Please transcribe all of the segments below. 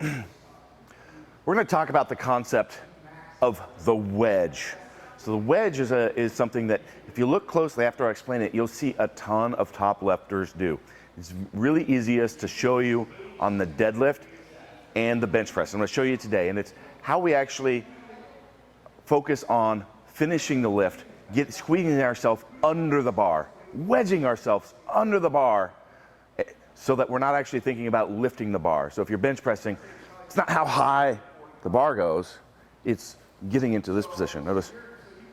We're going to talk about the concept of the wedge. So the wedge is something that, if you look closely after I explain it, you'll see a ton of top lifters do. It's really easiest to show you on the deadlift and the bench press. I'm going to show you today, and it's how we actually focus on finishing the lift, squeezing ourselves under the bar, wedging ourselves under the bar, so that we're not actually thinking about lifting the bar. So if you're bench pressing, it's not how high the bar goes, it's getting into this position. Notice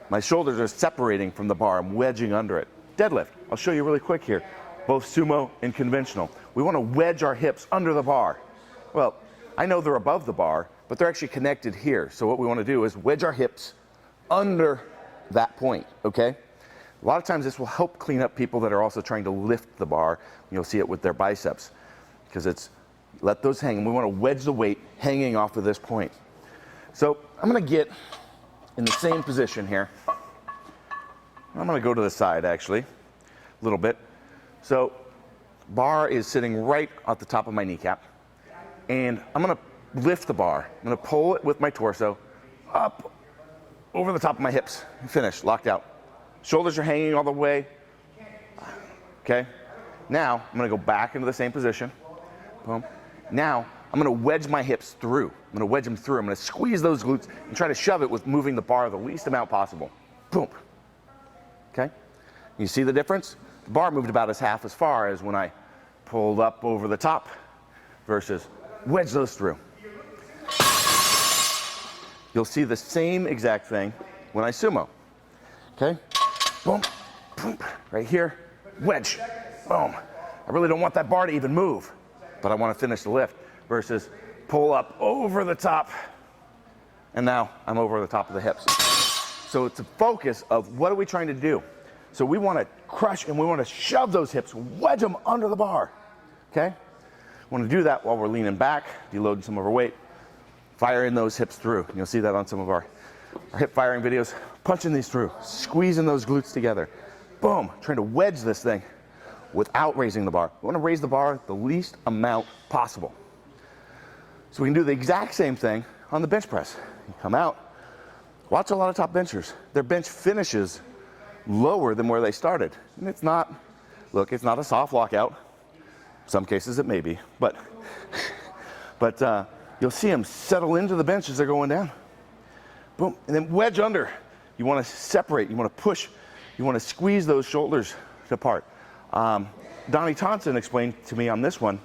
my shoulders are separating from the bar, I'm wedging under it. Deadlift, I'll show you really quick here, both sumo and conventional. We want to wedge our hips under the bar. Well, I know they're above the bar, but they're actually connected here. So what we want to do is wedge our hips under that point, okay? A lot of times this will help clean up people that are also trying to lift the bar. You'll see it with their biceps, because it's, let those hang, and we want to wedge the weight hanging off of this point. So I'm going to get in the same position here. I'm going to go to the side actually, a little bit. So bar is sitting right at the top of my kneecap, and I'm going to lift the bar. I'm going to pull it with my torso up over the top of my hips. Finish, locked out. Shoulders are hanging all the way. Okay. Now I'm going to go back into the same position. Boom. Now I'm going to wedge my hips through. I'm going to wedge them through. I'm going to squeeze those glutes and try to shove it with moving the bar the least amount possible. Boom. Okay. You see the difference? The bar moved about half as far as when I pulled up over the top versus wedge those through. You'll see the same exact thing when I sumo. Okay. Boom, boom, right here, wedge, boom. I really don't want that bar to even move, but I want to finish the lift versus pull up over the top, and now I'm over the top of the hips. So it's a focus of what are we trying to do? So we want to crush and we want to shove those hips, wedge them under the bar, okay? We want to do that while we're leaning back, deloading some of our weight, firing those hips through. You'll see that on some of our hip firing videos, punching these through, squeezing those glutes together. Boom, trying to wedge this thing without raising the bar. We want to raise the bar the least amount possible. So we can do the exact same thing on the bench press. You come out, watch a lot of top benchers. Their bench finishes lower than where they started. And it's not, look, it's not a soft lockout. In some cases it may be, but you'll see them settle into the bench as they're going down. Boom, and then wedge under. You want to separate, you want to push, you want to squeeze those shoulders apart. Donnie Thompson explained to me on this one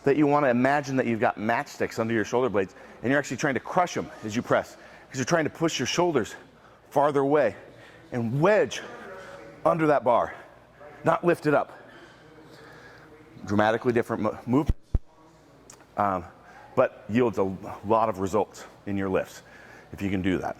that you want to imagine that you've got matchsticks under your shoulder blades, and you're actually trying to crush them as you press, because you're trying to push your shoulders farther away and wedge under that bar, not lift it up. Dramatically different movement, but yields a lot of results in your lifts if you can do that.